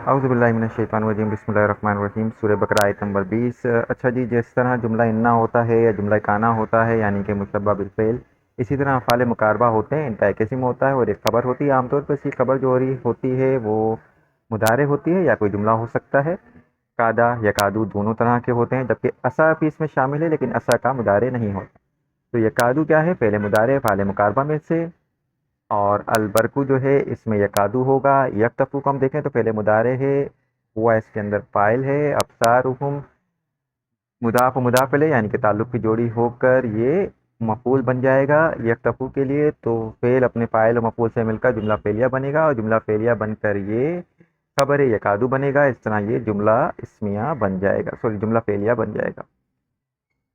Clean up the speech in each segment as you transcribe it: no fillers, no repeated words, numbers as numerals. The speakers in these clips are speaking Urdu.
اعوذ باللہ من الشیطان الرجیم، بسم اللہ الرحمن الرحیم۔ سورہ بقرہ آیت نمبر 20۔ اچھا جی، جس طرح جملہ انا ہوتا ہے یا جملہ کانا ہوتا ہے یعنی کہ مشبہ بالفعل، اسی طرح افعال مقاربہ ہوتے ہیں، ان کا ایک اسم ہوتا ہے اور ایک خبر ہوتی ہے۔ عام طور پر اس کی خبر جو ہوتی ہے وہ مضارع ہوتی ہے یا کوئی جملہ ہو سکتا ہے۔ کادا یا کادو دونوں طرح کے ہوتے ہیں، جبکہ اسا بھی اس میں شامل ہے لیکن اسا کا مضارع نہیں ہوتا۔ تو یہ کادو کیا ہے؟ فعل مضارع افعال مقاربہ میں سے، اور البرکو جو ہے اس میں یکادو ہوگا۔ یکتفو کو ہم دیکھیں تو فعل مضارع ہے، ہوا اس کے اندر فاعل ہے۔ ابصارہم مضاف و مضاف الیہ یعنی کہ تعلق کی جوڑی ہو کر یہ مفعول بن جائے گا یکتفو کے لیے، تو فعل اپنے فاعل و مفعول سے مل کر جملہ فعلیہ بنے گا، اور جملہ فعلیہ بن کر یہ خبر یکادو بنے گا۔ اس طرح یہ جملہ اسمیہ بن جائے گا، جملہ فعلیہ بن جائے گا۔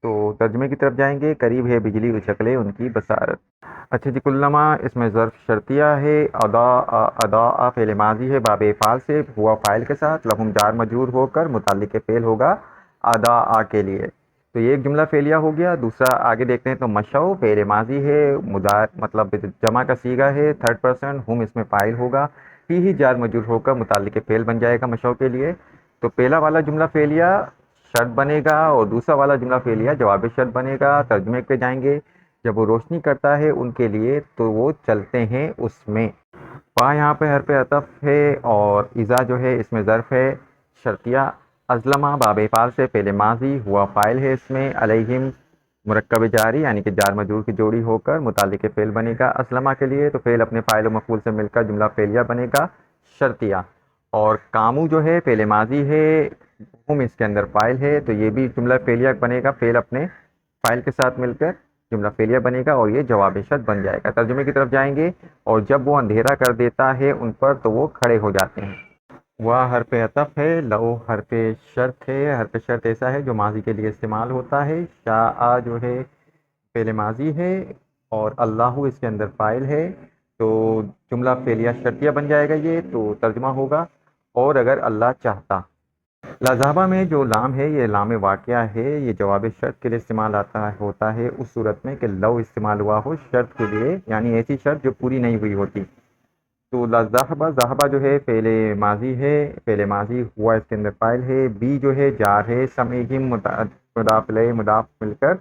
تو ترجمے کی طرف جائیں گے۔ قریب ہے بجلی اچکلے ان کی بصارت۔ اچھا جی، کلما اس میں ظرف شرطیہ ہے۔ ادا فعل ماضی ہے باب افعال سے، ہوا فاعل کے ساتھ، لہم جار مجرور ہو کر متعلق فعل ہوگا ادا کے لیے۔ تو یہ ایک جملہ فعلیہ ہو گیا۔ دوسرا آگے دیکھتے ہیں تو مشو فعل ماضی ہے، مطلب جمع کا صیغہ ہے، تھرڈ پرسن، ہم اس میں فاعل ہوگا، ہی جار مجرور ہو کر متعلق فعل بن جائے گا مشو کے لیے۔ تو پہلا والا جملہ فعلیہ شرط بنے گا اور دوسرا والا جملہ فعلیہ جواب شرط بنے گا۔ ترجمے پہ جائیں گے۔ جب وہ روشنی کرتا ہے ان کے لیے تو وہ چلتے ہیں اس میں۔ یہاں پہ حرف عطف ہے، اور اذا جو ہے اس میں ظرف ہے شرطیہ۔ ازلمہ باب افعال سے فعل ماضی، ہوا فاعل ہے اس میں، علیہم مرکب جاری یعنی کہ جار مجرور کی جوڑی ہو کر متعلق فعل بنے گا اسلمہ کے لیے، تو فعل اپنے فاعل و مفعول سے مل کر جملہ فعلیہ بنے گا شرطیہ۔ اور کامو جو ہے فعل ماضی ہے، ہم اس کے اندر فاعل ہے، تو یہ بھی جملہ فعلیہ بنے گا، فعل اپنے فاعل کے ساتھ مل کر جملہ فعلیہ بنے گا اور یہ جواب شرط بن جائے گا۔ ترجمے کی طرف جائیں گے۔ اور جب وہ اندھیرا کر دیتا ہے ان پر تو وہ کھڑے ہو جاتے ہیں۔ وہ حرف عطف ہے، لو حرف شرط ہے۔ حرف شرط ایسا ہے جو ماضی کے لیے استعمال ہوتا ہے۔ شاء جو ہے فعل ماضی ہے اور اللہ اس کے اندر فاعل ہے، تو جملہ فعلیہ شرطیہ بن جائے گا یہ، تو ترجمہ ہوگا اور اگر اللہ چاہتا۔ لذہبہ میں جو لام ہے یہ لام واقعہ ہے، یہ جواب شرط کے لیے استعمال ہوتا ہے اس صورت میں کہ لو استعمال ہوا ہو شرط کے لیے، یعنی ایسی شرط جو پوری نہیں ہوئی ہوتی۔ تو ذہبہ جو ہے فعل ماضی ہے، فعل ماضی ہوا اس کے اندر فاعل ہے، بی جو ہے جار ہے، سمعہم مضاف الیہ مضاف مل کر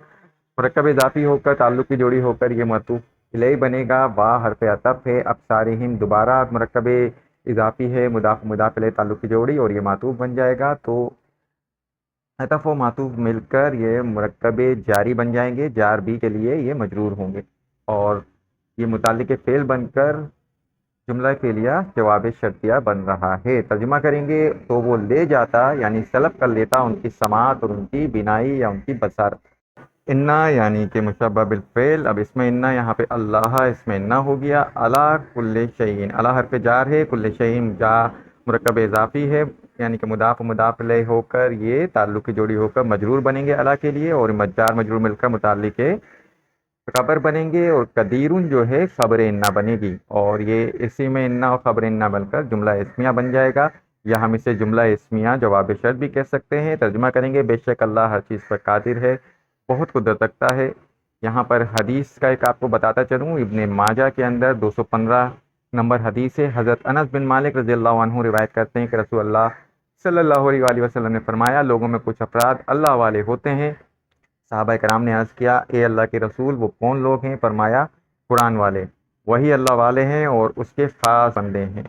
مرکب اضافی ہو کر تعلق کی جوڑی ہو کر یہ معطوف الیہ بنے گا۔ وا حرف عطف ہے، ابصارہم دوبارہ مرکب اضافی ہے، مضاف الیہ تعلق کی جوڑی اور یہ معطوف بن جائے گا، تو عطف و معطوف مل کر یہ مرکب جاری بن جائیں گے، جار بی کے لیے یہ مجرور ہوں گے اور یہ متعلق فعل بن کر جملہ فعلیہ جواب شرطیہ بن رہا ہے۔ ترجمہ کریں گے تو وہ لے جاتا یعنی سلب کر لیتا ان کی سماعت اور ان کی بینائی یا ان کی بصارت۔ انا یعنی کہ مشبہ بالفعل۔ اب اس میں انا یہاں پہ اللہ اس میں انا ہو گیا۔ علی کل شیء، علی حرف جار ہے، کل شیء جا مرکب اضافی ہے یعنی کہ مضاف و مضاف الیہ ہو کر یہ تعلق کی جوڑی ہو کر مجرور بنیں گے علی کے لیے، اور جار مجرور مل کر متعلق خبر بنیں گے، اور قدیرن جو ہے خبر انا بنے گی، اور یہ اسی میں انا اور خبر انا بن کر جملہ اسمیہ بن جائے گا، یا ہم اسے جملہ اسمیہ جواب شرط بھی کہہ سکتے ہیں۔ ترجمہ کریں گے بے شک اللہ ہر چیز پر قادر ہے، بہت قدرت رکھتا ہے۔ یہاں پر حدیث کا ایک آپ کو بتاتا چلوں، ابن ماجہ کے اندر 215 نمبر حدیث ہے۔ حضرت انس بن مالک رضی اللہ عنہ روایت کرتے ہیں کہ رسول اللہ صلی اللہ علیہ وآلہ وسلم نے فرمایا، لوگوں میں کچھ افراد اللہ والے ہوتے ہیں۔ صحابہ کرام نے عرض کیا، اے اللہ کے رسول وہ کون لوگ ہیں؟ فرمایا قرآن والے، وہی اللہ والے ہیں اور اس کے خاص بندے ہیں۔